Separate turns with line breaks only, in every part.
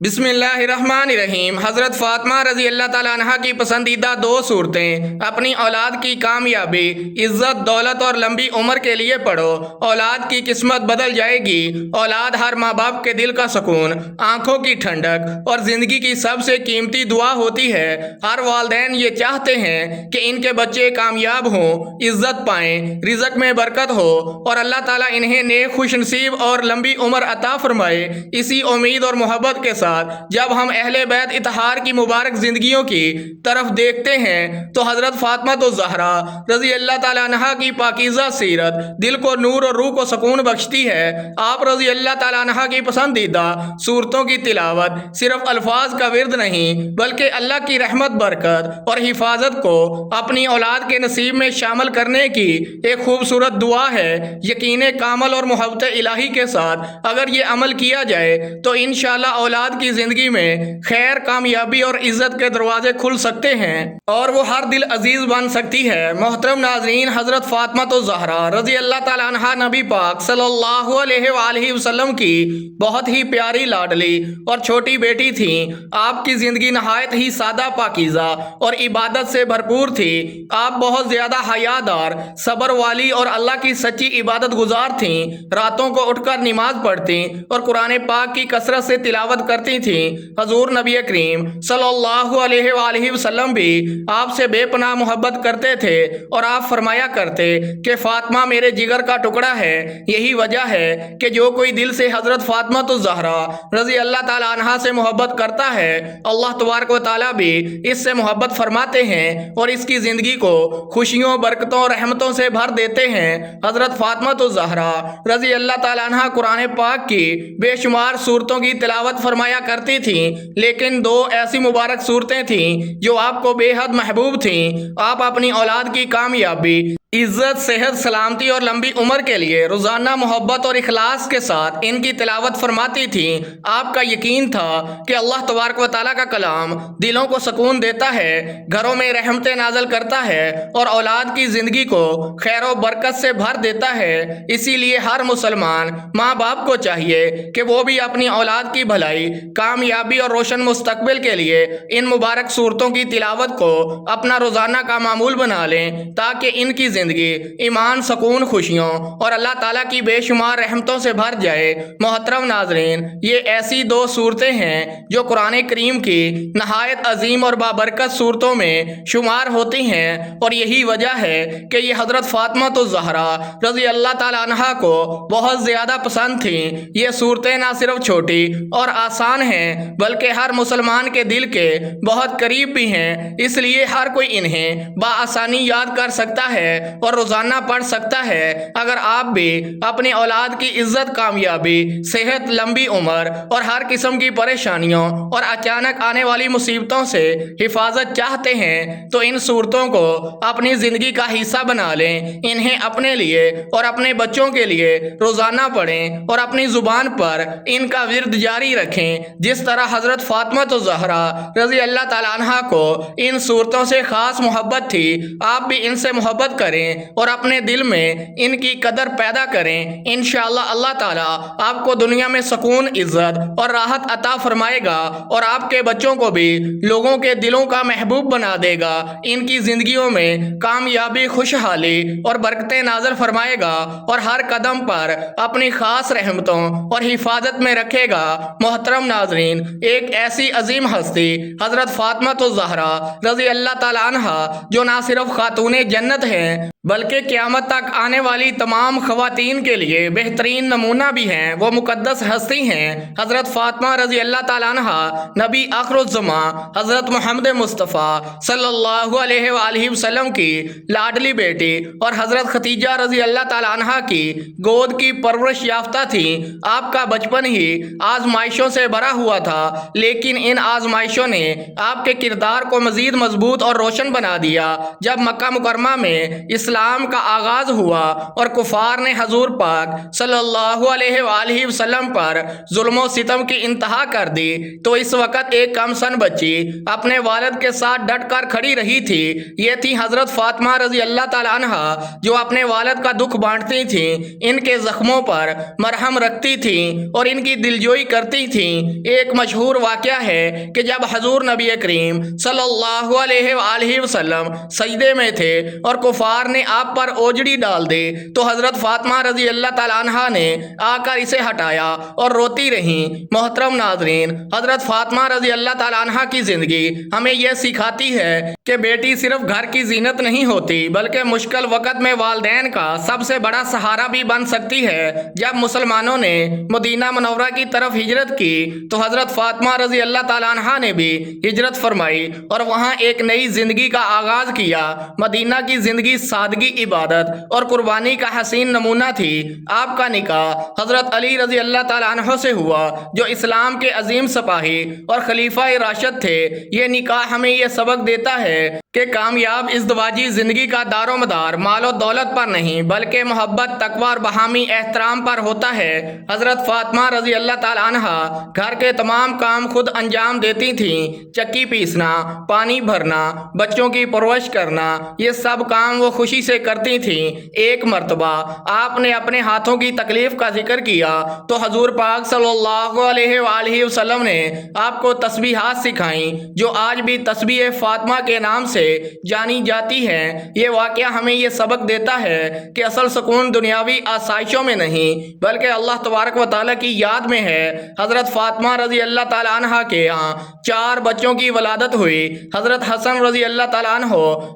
بسم اللہ الرحمن الرحیم۔ حضرت فاطمہ رضی اللہ تعالیٰ عنہ کی پسندیدہ دو صورتیں اپنی اولاد کی کامیابی، عزت، دولت اور لمبی عمر کے لیے پڑھو۔ اولاد کی قسمت بدل جائے گی۔ اولاد ہر ماں باپ کے دل کا سکون، آنکھوں کی ٹھنڈک اور زندگی کی سب سے قیمتی دعا ہوتی ہے۔ ہر والدین یہ چاہتے ہیں کہ ان کے بچے کامیاب ہوں، عزت پائیں، رزق میں برکت ہو اور اللہ تعالیٰ انہیں نیک، خوش نصیب اور لمبی عمر عطا فرمائے۔ اسی امید اور محبت کے ساتھ جب ہم اہل بیت اطہار کی مبارک زندگیوں کی طرف دیکھتے ہیں تو حضرت فاطمہ الزہرا رضی اللہ تعالیٰ عنہا کی پاکیزہ سیرت دل کو نور اور روح کو سکون بخشتی ہے۔ آپ رضی اللہ تعالیٰ عنہا کی پسندیدہ صورتوں کی تلاوت صرف الفاظ کا ورد نہیں بلکہ اللہ کی رحمت، برکت اور حفاظت کو اپنی اولاد کے نصیب میں شامل کرنے کی ایک خوبصورت دعا ہے۔ یقین کامل اور محبت الہی کے ساتھ اگر یہ عمل کیا جائے تو انشاءاللہ اولاد کی زندگی میں خیر، کامیابی اور عزت کے دروازے کھل سکتے ہیں اور وہ ہر دل عزیز بن سکتی ہے۔ محترم ناظرین، حضرت فاطمہ الزہرا رضی اللہ تعالیٰ عنہا نبی پاک صلی اللہ علیہ وآلہ وسلم کی بہت ہی پیاری، لاڈلی اور چھوٹی بیٹی تھیں۔ آپ کی زندگی نہایت ہی سادہ، پاکیزہ اور عبادت سے بھرپور تھی۔ آپ بہت زیادہ حیا دار، صبر والی اور اللہ کی سچی عبادت گزار تھیں۔ راتوں کو اٹھ کر نماز پڑھتی اور قرآن پاک کی کثرت سے تلاوت کرتی تھیں۔ حضور نبی کریم صلی اللہ علیہ وآلہ وسلم بھی آپ سے بے پناہ محبت کرتے تھے اور آپ فرمایا کرتے کہ فاطمہ میرے جگر کا ٹکڑا ہے۔ یہی وجہ ہے کہ جو کوئی دل سے حضرت فاطمہ الزہرا رضی اللہ تعالیٰ عنہا سے محبت کرتا ہے، اللہ تبارک و تعالیٰ بھی اس سے محبت فرماتے ہیں اور اس کی زندگی کو خوشیوں، برکتوں اور رحمتوں سے بھر دیتے ہیں۔ حضرت فاطمہ الزہرا رضی اللہ تعالیٰ عنہا قرآن پاک کی بے شمار صورتوں کی تلاوت فرمایا کرتی تھیں، لیکن دو ایسی مبارک صورتیں تھیں جو آپ کو بے حد محبوب تھیں۔ آپ اپنی اولاد کی کامیابی، عزت، صحت، سلامتی اور لمبی عمر کے لیے روزانہ محبت اور اخلاص کے ساتھ ان کی تلاوت فرماتی تھیں۔ آپ کا یقین تھا کہ اللہ تبارک و تعالیٰ کا کلام دلوں کو سکون دیتا ہے، گھروں میں رحمتیں نازل کرتا ہے اور اولاد کی زندگی کو خیر و برکت سے بھر دیتا ہے۔ اسی لیے ہر مسلمان ماں باپ کو چاہیے کہ وہ بھی اپنی اولاد کی بھلائی، کامیابی اور روشن مستقبل کے لیے ان مبارک صورتوں کی تلاوت کو اپنا روزانہ کا معمول بنا لیں تاکہ ان کی زندگی ایمان، سکون، خوشیوں اور اللہ تعالیٰ کی بے شمار رحمتوں سے بھر جائے۔ محترم ناظرین، یہ ایسی دو صورتیں ہیں جو قرآن کریم کی نہایت عظیم اور بابرکت صورتوں میں شمار ہوتی ہیں اور یہی وجہ ہے کہ یہ حضرت فاطمہ الزہرا رضی اللہ تعالیٰ عنہا کو بہت زیادہ پسند تھیں۔ یہ صورتیں نہ صرف چھوٹی اور آسان ہیں بلکہ ہر مسلمان کے دل کے بہت قریب بھی ہیں، اس لیے ہر کوئی انہیں بآسانی یاد کر سکتا ہے اور روزانہ پڑھ سکتا ہے۔ اگر آپ بھی اپنی اولاد کی عزت، کامیابی، صحت، لمبی عمر اور ہر قسم کی پریشانیوں اور اچانک آنے والی مصیبتوں سے حفاظت چاہتے ہیں تو ان صورتوں کو اپنی زندگی کا حصہ بنا لیں۔ انہیں اپنے لیے اور اپنے بچوں کے لیے روزانہ پڑھیں اور اپنی زبان پر ان کا ورد جاری رکھیں۔ جس طرح حضرت فاطمہ الزہرا رضی اللہ تعالیٰ عنہا کو ان صورتوں سے خاص محبت تھی، آپ بھی ان سے محبت کریں اور اپنے دل میں ان کی قدر پیدا کریں۔ انشاءاللہ اللہ تعالیٰ آپ کو دنیا میں سکون، عزت اور راحت عطا فرمائے گا اور آپ کے بچوں کو بھی لوگوں کے دلوں کا محبوب بنا دے گا۔ ان کی زندگیوں میں کامیابی، خوشحالی اور برکتیں نازل فرمائے گا اور ہر قدم پر اپنی خاص رحمتوں اور حفاظت میں رکھے گا۔ محترم ناظرین، ایک ایسی عظیم ہستی حضرت فاطمہ الزہرا رضی اللہ تعالیٰ عنہا جو نہ صرف خاتون جنت ہیں بلکہ قیامت تک آنے والی تمام خواتین کے لیے بہترین نمونہ بھی ہیں، وہ مقدس ہستی ہیں۔ حضرت فاطمہ رضی اللہ تعالیٰ عنہا نبی آخر الزماں حضرت محمد مصطفیٰ صلی اللہ علیہ وآلہ وسلم کی لاڈلی بیٹی اور حضرت ختیجہ رضی اللہ تعالیٰ عنہا کی گود کی پرورش یافتہ تھیں۔ آپ کا بچپن ہی آزمائشوں سے بھرا ہوا تھا، لیکن ان آزمائشوں نے آپ کے کردار کو مزید مضبوط اور روشن بنا دیا۔ جب مکہ مکرمہ میں اسلام کا آغاز ہوا اور کفار نے حضور پاک صلی اللہ علیہ وآلہ وسلم پر ظلم و ستم کی انتہا کر دی تو اس وقت ایک کم سن بچی اپنے والد کے ساتھ ڈٹ کر کھڑی رہی تھی۔ یہ تھی حضرت فاطمہ رضی اللہ تعالیٰ عنہا جو اپنے والد کا دکھ بانٹتی تھیں، ان کے زخموں پر مرہم رکھتی تھیں اور ان کی دلجوئی کرتی تھیں۔ ایک مشہور واقعہ ہے کہ جب حضور نبی کریم صلی اللہ علیہ وآلہ وسلم سجدے میں تھے اور کفار نے آپ پر اوجڑی ڈال دی تو حضرت فاطمہ رضی اللہ تعالیٰ عنہا نے آ کر اسے ہٹایا اور روتی رہیں۔ محترم ناظرین، حضرت فاطمہ رضی اللہ تعالیٰ عنہا کی زندگی ہمیں یہ سکھاتی ہے کہ بیٹی صرف گھر کی زینت نہیں ہوتی بلکہ مشکل وقت میں والدین کا سب سے بڑا سہارا بھی بن سکتی ہے۔ جب مسلمانوں نے مدینہ منورہ کی طرف ہجرت کی تو حضرت فاطمہ رضی اللہ تعالیٰ عنہا نے بھی ہجرت فرمائی اور وہاں ایک نئی زندگی کا آغاز کیا۔ مدینہ کی زندگی سادگی، عبادت اور قربانی کا حسین نمونہ تھی۔ آپ کا نکاح حضرت علی رضی اللہ تعالیٰ عنہ سے ہوا جو اسلام کے عظیم سپاہی اور خلیفہ راشد تھے۔ یہ نکاح ہمیں یہ سبق دیتا ہے کہ کامیاب ازدواجی زندگی کا دار و مدار مال و دولت پر نہیں بلکہ محبت، تقوی اور باہمی احترام پر ہوتا ہے۔ حضرت فاطمہ رضی اللہ تعالیٰ عنہا گھر کے تمام کام خود انجام دیتی تھیں۔ چکی پیسنا، پانی بھرنا، بچوں کی پرورش کرنا، یہ سب کام وہ خوشی سے کرتی تھیں۔ ایک مرتبہ آپ نے اپنے ہاتھوں کی تکلیف کا ذکر کیا تو حضور پاک صلی اللہ علیہ وآلہ وسلم نے آپ کو تسبیحات سکھائیں جو آج بھی تسبیح فاطمہ کے نام سے جانی جاتی ہے۔ یہ واقعہ ہمیں یہ سبق دیتا ہے کہ اصل سکون دنیاوی آسائشوں میں نہیں بلکہ اللہ تبارک و تعالیٰ کی یاد میں ہے۔ حضرت فاطمہ رضی اللہ تعالیٰ عنہ کے یہاں 4 بچوں کی ولادت ہوئی۔ حضرت حسن رضی اللہ تعالیٰ عنہ،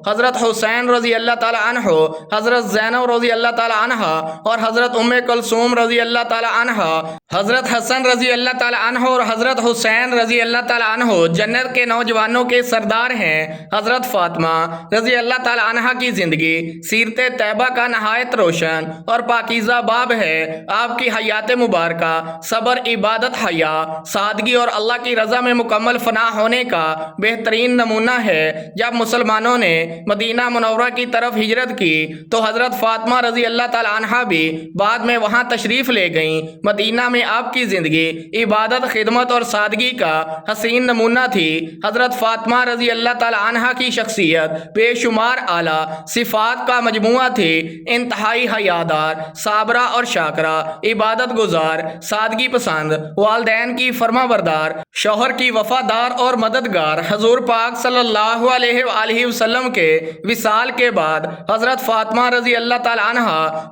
حضرت حسین رضی اللہ تعالیٰ عنہ، حضرت زینب رضی اللہ تعالیٰ عنہ اور حضرت ام کلثوم رضی اللہ تعالیٰ عنہ۔ حضرت حسن رضی اللہ تعالیٰ عنہ اور حضرت حسین رضی اللہ تعالیٰ عنہ جنت کے نوجوانوں کے سردار ہیں۔ حضرت فاطمہ رضی اللہ تعالیٰ عنہ کی زندگی سیرت طیبہ کا نہایت روشن اور پاکیزہ باب ہے۔ آپ کی حیات مبارکہ صبر، عبادت، حیا، سادگی اور اللہ کی رضا میں مکمل فنا ہونے کا بہترین نمونہ ہے۔ جب مسلمانوں نے مدینہ منورہ کی طرف ہجرت کی تو حضرت فاطمہ رضی اللہ تعالیٰ عنہ بھی بعد میں وہاں تشریف لے گئیں۔ مدینہ میں آپ کی زندگی عبادت، خدمت اور سادگی کا حسین نمونہ تھی۔ حضرت فاطمہ رضی اللہ تعالیٰ عنہ کی شخصیت بے شمار اعلیٰ صفات کا مجموعہ تھی۔ انتہائی حیادار، صابرہ اور شاکرہ، عبادت گزار، سادگی پسند، والدین کی فرما بردار، شوہر کی وفادار اور مددگار۔ حضور پاک صلی اللہ علیہ وآلہ وسلم کے وصال کے بعد حضرت فاطمہ رضی اللہ تعالیٰ عنہ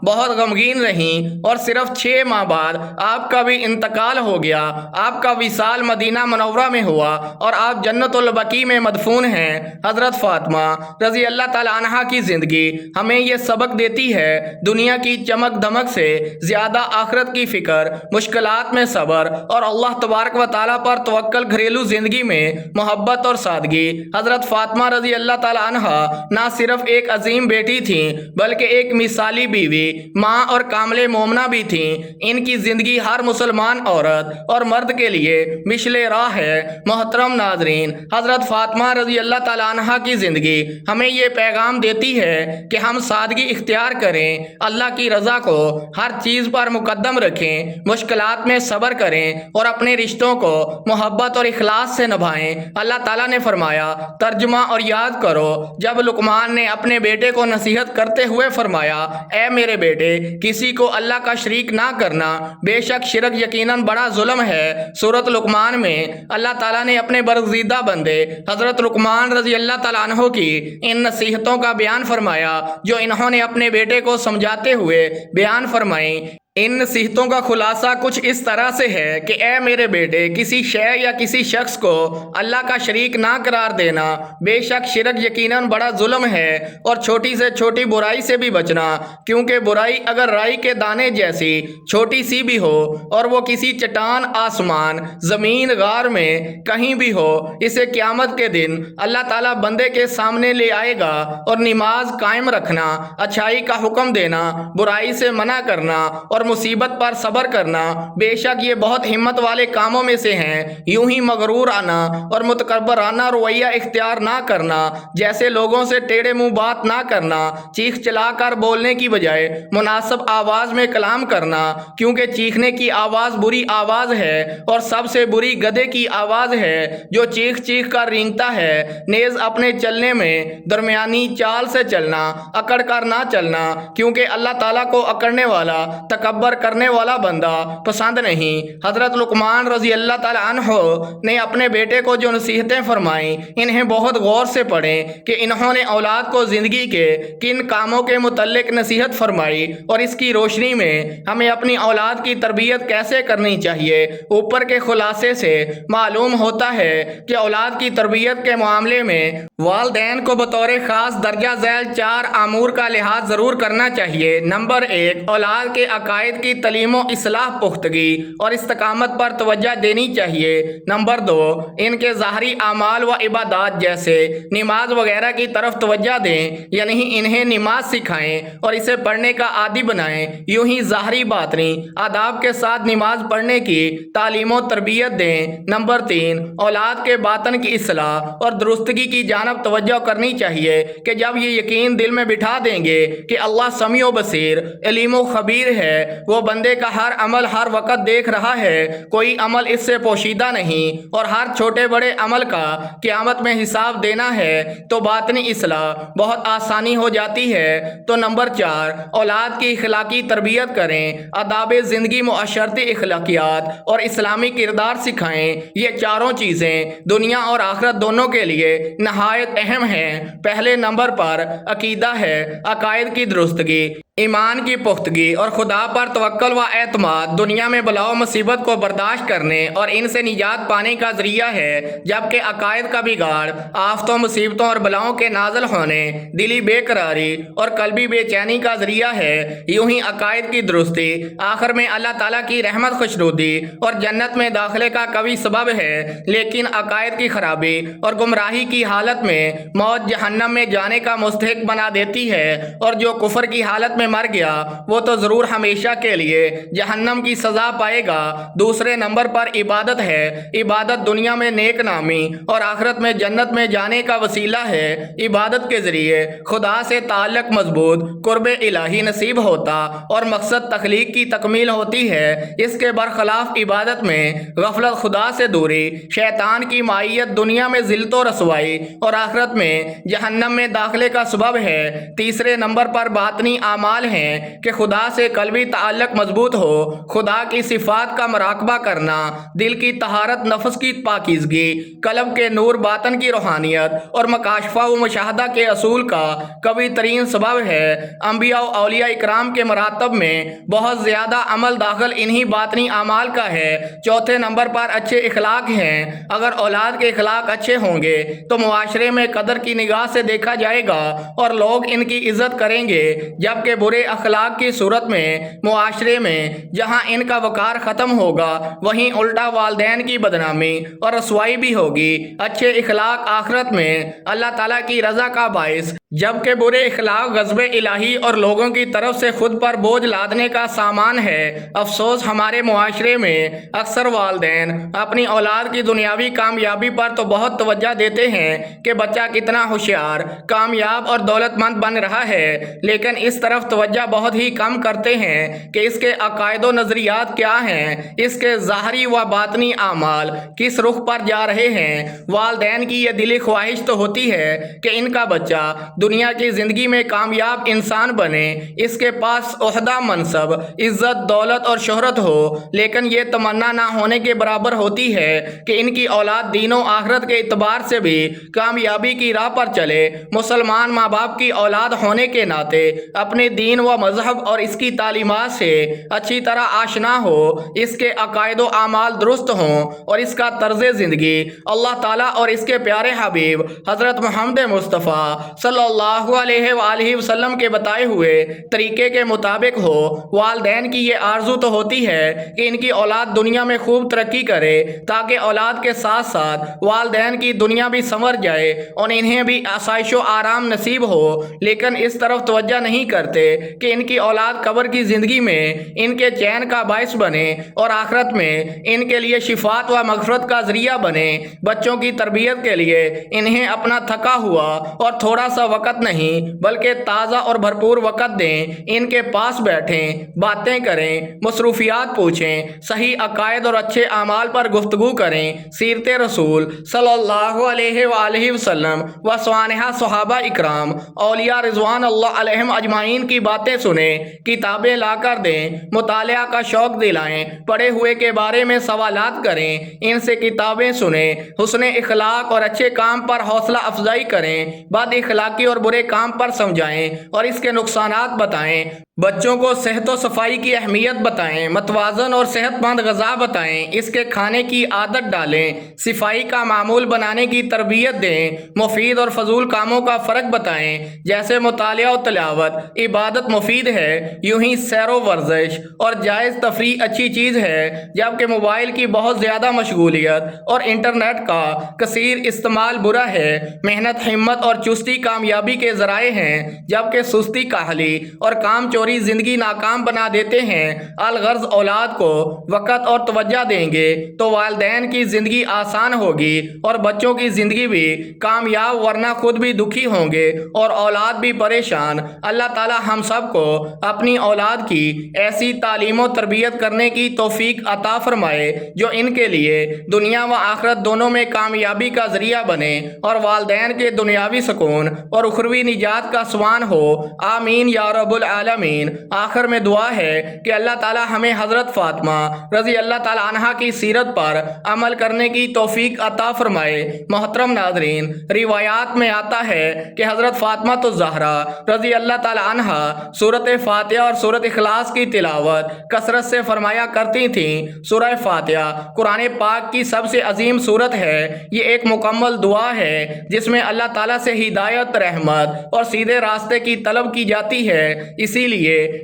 بہت غمگین رہیں اور صرف 6 ماہ بعد آپ کا بھی انتقال ہو گیا۔ آپ کا وصال مدینہ منورہ میں ہوا اور آپ جنت البقیع میں مدفون ہیں۔ حضرت فاطمہ رضی اللہ تعالیٰ عنہ کی زندگی ہمیں یہ سبق دیتی ہے دنیا کی چمک دمک سے زیادہ آخرت کی فکر، مشکلات میں صبر اور اللہ تبارک و تعالیٰ پر توکل، گھریلو زندگی میں محبت اور سادگی۔ حضرت فاطمہ رضی اللہ تعالیٰ عنہ نہ صرف ایک عظیم بیٹی تھیں بلکہ ایک مثالی بیوی، ماں اور کامل مومنہ بھی تھیں۔ ان کی زندگی ہر مسلمان عورت اور مرد کے لیے مشعل راہ ہے۔ محترم ناظرین، حضرت فاطمہ رضی اللہ تعالیٰ عنہ کی زندگی ہمیں یہ پیغام دیتی ہے کہ ہم سادگی اختیار کریں، اللہ کی رضا کو ہر چیز پر مقدم رکھیں، مشکلات میں صبر کریں اور اپنے رشتوں کو محبت اور اخلاص سے نبھائیں۔ اللہ تعالیٰ نے فرمایا، ترجمہ اور یاد کرو، جب لقمان نے اپنے بیٹے کو نصیحت کرتے ہوئے فرمایا، اے میرے بیٹے، کسی کو اللہ کا شریک نہ کرنا، بے شک شرک یقیناً بڑا ظلم ہے۔ سورۃ لقمان میں اللہ تعالیٰ نے اپنے برگزیدہ بندے حضرت لقمان رضی اللہ تعالیٰ عنہ کی ان نصیحتوں کا بیان فرمایا جو انہوں نے اپنے بیٹے کو سمجھاتے ہوئے بیان فرمائیں۔ ان نصیحتوں کا خلاصہ کچھ اس طرح سے ہے کہ اے میرے بیٹے، کسی شے یا کسی شخص کو اللہ کا شریک نہ قرار دینا، بے شک شرک یقیناً بڑا ظلم ہے، اور چھوٹی سے چھوٹی برائی سے بھی بچنا، کیونکہ برائی اگر رائی کے دانے جیسی چھوٹی سی بھی ہو اور وہ کسی چٹان، آسمان، زمین، غار میں کہیں بھی ہو، اسے قیامت کے دن اللہ تعالیٰ بندے کے سامنے لے آئے گا، اور نماز قائم رکھنا، اچھائی کا حکم دینا، برائی سے منع کرنا اور اور مصیبت پر صبر کرنا بے شک یہ بہت ہمت والے کاموں میں سے ہیں۔ یوں ہی مغرور آنا اور متکبرانہ رویہ اختیار نہ کرنا، جیسے لوگوں سے ٹیڑے منہ بات نہ کرنا، چیخ چلا کر بولنے کی بجائے مناسب آواز میں کلام کرنا، کیونکہ چیخنے کی آواز بری آواز ہے اور سب سے بری گدھے کی آواز ہے جو چیخ چیخ کر رینگتا ہے۔ نیز اپنے چلنے میں درمیانی چال سے چلنا، اکڑ کر نہ چلنا، کیونکہ اللہ تعالیٰ کو اکڑنے والا، تکبر کرنے والا بندہ پسند نہیں۔ حضرت لقمان رضی اللہ تعالیٰ عنہ نے اپنے بیٹے کو جو نصیحتیں فرمائیں انہیں بہت غور سے پڑھیں کہ انہوں نے اولاد کو زندگی کے کن کاموں کے متعلق نصیحت فرمائی اور اس کی روشنی میں ہمیں اپنی اولاد کی تربیت کیسے کرنی چاہیے۔ اوپر کے خلاصے سے معلوم ہوتا ہے کہ اولاد کی تربیت کے معاملے میں والدین کو بطور خاص درجہ ذیل 4 امور کا لحاظ ضرور کرنا چاہیے۔ نمبر 1، اولاد کے عقائد کی تعلیم و اصلاح، پختگی اور استقامت پر توجہ دینی چاہیے۔ نمبر 2، ان کے ظاہری اعمال و عبادات جیسے نماز وغیرہ کی طرف توجہ دیں، یعنی انہیں نماز سکھائیں اور اسے پڑھنے کا عادی بنائیں۔ یوں ہی ظاہری باطنی آداب کے ساتھ نماز پڑھنے کی تعلیم و تربیت دیں۔ نمبر 3، اولاد کے باطن کی اصلاح اور درستگی کی جانب توجہ کرنی چاہیے کہ جب یہ یقین دل میں بٹھا دیں گے کہ اللہ سمیع و بصیر، علیم و خبیر ہے، وہ بندے کا ہر عمل ہر وقت دیکھ رہا ہے، کوئی عمل اس سے پوشیدہ نہیں اور ہر چھوٹے بڑے عمل کا قیامت میں حساب دینا ہے، تو باطنی اصلاح بہت آسانی ہو جاتی ہے۔ تو نمبر 4، اولاد کی اخلاقی تربیت کریں، آداب زندگی، معاشرتی اخلاقیات اور اسلامی کردار سکھائیں۔ یہ چاروں چیزیں دنیا اور آخرت دونوں کے لیے نہایت اہم ہیں۔ پہلے نمبر پر عقیدہ ہے، عقائد کی درستگی، ایمان کی پختگی اور خدا پر توکل و اعتماد دنیا میں بلا و مصیبت کو برداشت کرنے اور ان سے نجات پانے کا ذریعہ ہے، جبکہ عقائد کا بگاڑ آفتوں، مصیبتوں اور بلاؤں کے نازل ہونے، دلی بے قراری اور قلبی بے چینی کا ذریعہ ہے۔ یوں ہی عقائد کی درستی آخر میں اللہ تعالیٰ کی رحمت، خوشنودی اور جنت میں داخلے کا قوی سبب ہے، لیکن عقائد کی خرابی اور گمراہی کی حالت میں موت جہنم میں جانے کا مستحق بنا دیتی ہے، اور جو کفر کی حالت میں مر گیا وہ تو ضرور ہمیشہ کے لیے جہنم کی سزا پائے گا۔ دوسرے نمبر پر عبادت ہے، عبادت دنیا میں نیک نامی اور آخرت میں جنت میں جانے کا وسیلہ ہے۔ عبادت کے ذریعے خدا سے تعلق مضبوط، قرب الہی نصیب ہوتا اور مقصد تخلیق کی تکمیل ہوتی ہے۔ اس کے برخلاف عبادت میں غفلت، خدا سے دوری، شیطان کی مائیت دنیا میں ذلت و رسوائی اور آخرت میں جہنم میں داخلے کا سبب ہے۔ تیسرے نمبر پر باطنی اعمال ہیں کہ خدا سے قلبی تعلق مضبوط ہو، خدا کی صفات کا مراقبہ کرنا، دل کی طہارت، نفس کی پاکیزگی، قلب کے نور، باطن کی روحانیت اور مکاشفہ و مشاہدہ کے اصول کا قوی ترین سبب ہے۔ انبیاء و اولیاء اکرام کے مراتب میں بہت زیادہ عمل داخل انہی باطنی اعمال کا ہے۔ چوتھے نمبر پر اچھے اخلاق ہیں۔ اگر اولاد کے اخلاق اچھے ہوں گے تو معاشرے میں قدر کی نگاہ سے دیکھا جائے گا اور لوگ ان کی عزت کریں گے، جبکہ برے اخلاق کی صورت میں معاشرے میں جہاں ان کا وقار ختم ہوگا وہیں الٹا والدین کی بدنامی اور رسوائی بھی ہوگی۔ اچھے اخلاق آخرت میں اللہ تعالیٰ کی رضا کا باعث، جبکہ برے اخلاق غضب الہی اور لوگوں کی طرف سے خود پر بوجھ لادنے کا سامان ہے۔ افسوس، ہمارے معاشرے میں اکثر والدین اپنی اولاد کی دنیاوی کامیابی پر تو بہت توجہ دیتے ہیں کہ بچہ کتنا ہوشیار، کامیاب اور دولت مند بن رہا ہے، لیکن اس طرف توجہ بہت ہی کم کرتے ہیں کہ اس کے عقائد و نظریات کیا ہیں، اس کے ظاہری و باطنی اعمال کس رخ پر جا رہے ہیں۔ والدین کی یہ دلی خواہش تو ہوتی ہے کہ ان کا بچہ دنیا کی زندگی میں کامیاب انسان بنے، اس کے پاس عہدہ، منصب، عزت، دولت اور شہرت ہو، لیکن یہ تمنا نہ ہونے کے برابر ہوتی ہے کہ ان کی اولاد دین و آخرت کے اعتبار سے بھی کامیابی کی راہ پر چلے۔ مسلمان ماں باپ کی اولاد ہونے کے ناطے اپنے دین و مذہب اور اس کی تعلیمات سے اچھی طرح آشنا ہو، اس کے عقائد و اعمال درست ہوں اور اس کا طرز زندگی اللہ تعالیٰ اور اس کے پیارے حبیب حضرت محمد مصطفیٰ صلی اللہ علیہ وآلہ وسلم کے بتائے ہوئے طریقے کے مطابق ہو۔ والدین کی یہ آرزو تو ہوتی ہے کہ ان کی اولاد دنیا میں خوب ترقی کرے تاکہ اولاد کے ساتھ ساتھ والدین کی دنیا بھی سنور جائے اور انہیں بھی آسائش و آرام نصیب ہو، لیکن اس طرف توجہ نہیں کرتے کہ ان کی اولاد قبر کی زندگی زندگی میں ان کے چین کا باعث بنے اور آخرت میں ان کے لیے شفاعت و مغفرت کا ذریعہ بنے۔ بچوں کی تربیت کے لیے انہیں اپنا تھکا ہوا اور تھوڑا سا وقت نہیں بلکہ تازہ اور بھرپور وقت دیں، ان کے پاس بیٹھیں، باتیں کریں، مصروفیات پوچھیں، صحیح عقائد اور اچھے اعمال پر گفتگو کریں، سیرت رسول صلی اللہ علیہ وآلہ وسلم و صالحہ صحابہ اکرام اولیاء رضوان اللہ علیہم اجمعین کی باتیں سنیں، کتابیں لا کر دیں، مطالعہ کا شوق دلائیں، پڑھے ہوئے کے بارے میں سوالات کریں، ان سے کتابیں سنیں، حسن اخلاق اور اچھے کام پر حوصلہ افزائی کریں، بد اخلاقی اور برے کام پر سمجھائیں اور اس کے نقصانات بتائیں۔ بچوں کو صحت و صفائی کی اہمیت بتائیں، متوازن اور صحت مند غذا بتائیں، اس کے کھانے کی عادت ڈالیں، صفائی کا معمول بنانے کی تربیت دیں، مفید اور فضول کاموں کا فرق بتائیں، جیسے مطالعہ و تلاوت عبادت مفید ہے، یوں ہی سیر و ورزش اور جائز تفریح اچھی چیز ہے، جبکہ موبائل کی بہت زیادہ مشغولیت اور انٹرنیٹ کا کثیر استعمال برا ہے۔ محنت، ہمت اور چستی کامیابی کے ذرائع ہیں، جبکہ سستی، کاہلی اور کام چوری زندگی ناکام بنا دیتے ہیں۔ الغرض اولاد کو وقت اور توجہ دیں گے تو والدین کی زندگی آسان ہوگی اور بچوں کی زندگی بھی کامیاب، ورنہ خود بھی دکھی ہوں گے اور اولاد بھی پریشان۔ اللہ تعالی ہم سب کو اپنی اولاد کی ایسی تعلیم و تربیت کرنے کی توفیق عطا فرمائے جو ان کے لیے دنیا و آخرت دونوں میں کامیابی کا ذریعہ بنے اور والدین کے دنیاوی سکون اور اخروی نجات کا سامان ہو۔ آمین یا رب العالمین۔ آخر میں دعا ہے کہ اللہ تعالی ہمیں حضرت فاطمہ رضی اللہ تعالی عنہا کی سیرت پر عمل کرنے کی توفیق عطا فرمائے۔ محترم ناظرین، روایات میں آتا ہے کہ حضرت فاطمہ الزہرا رضی اللہ تعالی عنہا سورۃ فاتحہ اور سورۃ اخلاص کی تلاوت کثرت سے فرمایا کرتی تھیں۔ سورہ فاتحہ قرآن پاک کی سب سے عظیم سورت ہے۔ یہ ایک مکمل دعا ہے جس میں اللہ تعالیٰ سے ہدایت، رحمت اور سیدھے راستے کی طلب کی جاتی ہے، اسی لیے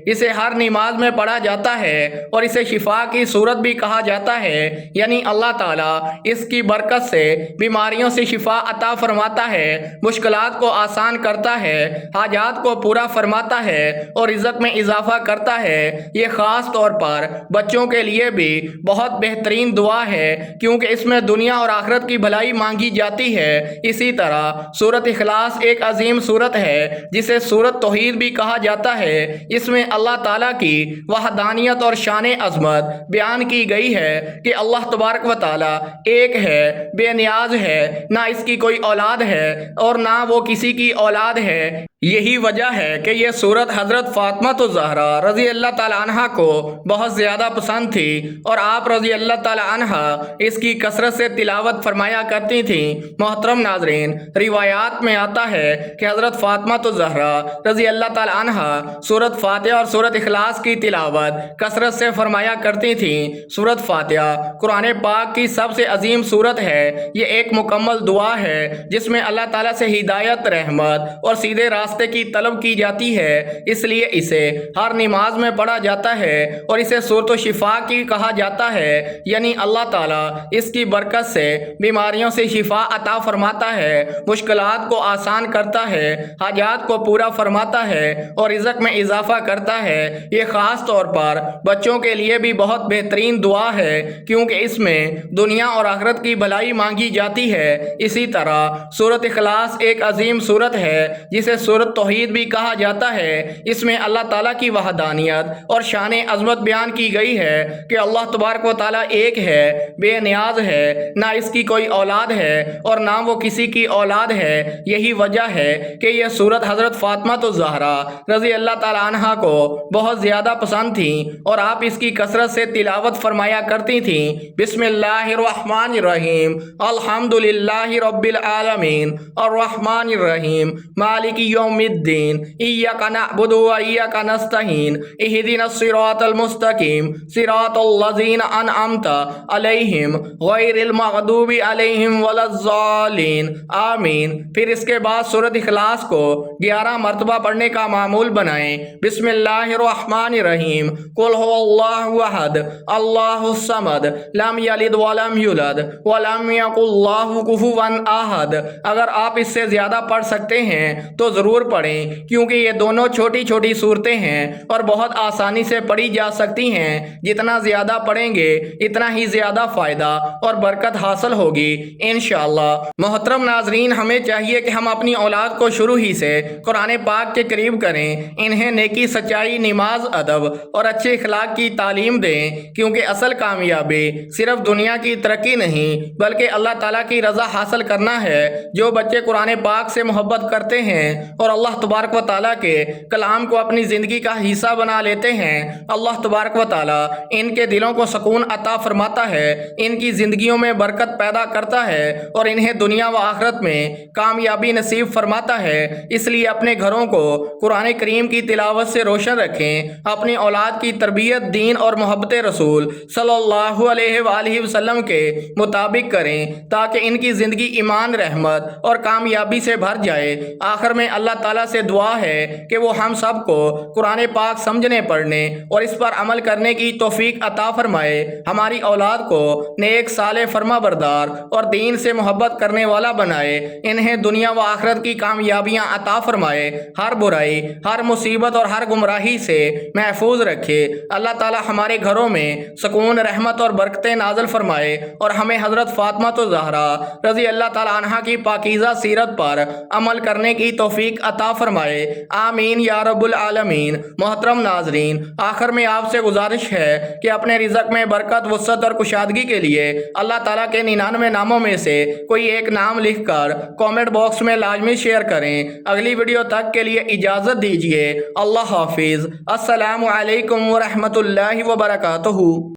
اسے ہر نماز میں پڑھا جاتا ہے اور اسے شفا کی صورت بھی کہا جاتا ہے، یعنی اللہ تعالیٰ اس کی برکت سے بیماریوں سے شفا عطا فرماتا ہے، مشکلات کو آسان کرتا ہے، حاجات کو پورا فرماتا ہے اور رزق میں اضافہ کرتا ہے۔ یہ خاص طور پر بچوں کے لیے بھی بہت بہترین دعا ہے کیونکہ اس میں دنیا اور آخرت کی بھلائی مانگی جاتی ہے۔ اسی طرح سورۃ اخلاص ایک عظیم سورت ہے جسے سورۃ توحید بھی کہا جاتا ہے۔ اس میں اللہ تعالیٰ کی وحدانیت اور شان عظمت بیان کی گئی ہے کہ اللہ تبارک و تعالیٰ ایک ہے، بے نیاز ہے، نہ اس کی کوئی اولاد ہے اور نہ وہ کسی کی اولاد ہے۔ یہی وجہ ہے کہ یہ سورت حضرت فاطمہ الزہرا رضی اللہ تعالیٰ عنہا کو بہت زیادہ پسند تھی اور آپ رضی اللہ تعالیٰ عنہا اس کی کثرت سے تلاوت فرمایا کرتی تھیں۔ محترم ناظرین، روایات میں آتا ہے کہ حضرت فاطمہ الزہرا رضی اللہ تعالیٰ عنہا سورت فاتحہ اور سورت اخلاص کی تلاوت کثرت سے فرمایا کرتی تھیں۔ سورت فاتحہ قرآن پاک کی سب سے عظیم سورت ہے۔ یہ ایک مکمل دعا ہے جس میں اللہ تعالیٰ سے ہدایت، رحمت اور سیدھے راستے کی طلب کی جاتی ہے، اس لیے اسے ہر نماز میں پڑھا جاتا ہے اور اسے سورۃ الشفا کی کہا جاتا ہے، یعنی اللہ تعالیٰ اس کی برکت سے بیماریوں سے شفا عطا فرماتا ہے، مشکلات کو آسان کرتا ہے، حاجات کو پورا فرماتا ہے اور رزق میں اضافہ کرتا ہے۔ یہ خاص طور پر بچوں کے لیے بھی بہت بہترین دعا ہے کیونکہ اس میں دنیا اور آخرت کی بھلائی مانگی جاتی ہے۔ اسی طرح سورۃ اخلاص ایک عظیم سورت ہے جسے سورۃ توحید بھی کہا جاتا ہے۔ اس میں اللہ تعالیٰ کی وحدانیت اور شان عظمت بیان کی گئی ہے کہ اللہ تبارک و تعالیٰ ایک ہے، بے نیاز ہے، نہ اس کی کوئی اولاد ہے اور نہ وہ کسی کی اولاد ہے۔ یہی وجہ ہے کہ یہ سورت حضرت فاطمہ الزہرا رضی اللہ تعالیٰ عنہا کو بہت زیادہ پسند تھیں اور آپ اس کی کثرت سے تلاوت فرمایا کرتی تھیں۔ بسم اللہ الرحمن الرحیم، الحمد للہ رب العالمین، الرحمن الرحیم، مالک یوم الدین، ایاک نعبد و ایاک نستعین، اہدنا الصراط المستقیم، صراط الذین انعمت علیہم غیر المغضوب علیہم ولا الضالین، آمین۔ پھر اس کے بعد سورۃ اخلاص کو 11 مرتبہ پڑھنے کا معمول بنائیں۔ بسم اللہ الرحمن الرحیم، قل هو اللہ احد اللہ الصمد لم یلد ولم یولد ولم یکن لہ کفوا احد۔ اگر آپ اس سے زیادہ پڑھ سکتے ہیں تو ضرور ضرور پڑھیں کیونکہ یہ دونوں چھوٹی چھوٹی صورتیں ہیں اور بہت آسانی سے پڑھی جا سکتی ہیں۔ جتنا زیادہ پڑھیں گے اتنا ہی زیادہ فائدہ اور برکت حاصل ہوگی انشاءاللہ۔ محترم ناظرین، ہمیں چاہیے کہ ہم اپنی اولاد کو شروع ہی سے قرآن پاک کے قریب کریں، انہیں نیکی، سچائی، نماز، ادب اور اچھے اخلاق کی تعلیم دیں، کیونکہ اصل کامیابی صرف دنیا کی ترقی نہیں بلکہ اللہ تعالیٰ کی رضا حاصل کرنا ہے۔ جو بچے قرآن پاک سے محبت کرتے ہیں اور اللہ تبارک و تعالیٰ کے کلام کو اپنی زندگی کا حصہ بنا لیتے ہیں، اللہ تبارک و تعالیٰ ان کے دلوں کو سکون عطا فرماتا ہے، ان کی زندگیوں میں برکت پیدا کرتا ہے اور انہیں دنیا و آخرت میں کامیابی نصیب فرماتا ہے۔ اس لیے اپنے گھروں کو قرآن کریم کی تلاوت سے روشن رکھیں، اپنی اولاد کی تربیت دین اور محبت رسول صلی اللہ علیہ وآلہ وسلم کے مطابق کریں تاکہ ان کی زندگی ایمان، رحمت اور کامیابی سے بھر جائے۔ آخر میں اللہ تعالیٰ سے دعا ہے کہ وہ ہم سب کو قرآن پاک سمجھنے، پڑھنے اور اس پر عمل کرنے کی توفیق عطا فرمائے، ہماری اولاد کو نیک، صالح، فرما بردار اور دین سے محبت کرنے والا بنائے، انہیں دنیا و آخرت کی کامیابیاں عطا فرمائے، ہر برائی، ہر مصیبت اور ہر گمراہی سے محفوظ رکھے۔ اللہ تعالیٰ ہمارے گھروں میں سکون، رحمت اور برکتیں نازل فرمائے اور ہمیں حضرت فاطمہ الزہرا رضی اللہ تعالیٰ عنہا کی پاکیزہ سیرت پر عمل کرنے کی توفیق عطا فرمائے، آمین یا رب العالمین۔ محترم ناظرین، آخر میں آپ سے گزارش ہے کہ اپنے رزق میں برکت، وسعت اور کشادگی کے لیے اللہ تعالیٰ کے 99 ناموں میں سے کوئی ایک نام لکھ کر کامنٹ باکس میں لازمی شیئر کریں۔ اگلی ویڈیو تک کے لیے اجازت دیجیے۔ اللہ حافظ۔ السلام علیکم ورحمۃ اللہ وبرکاتہ۔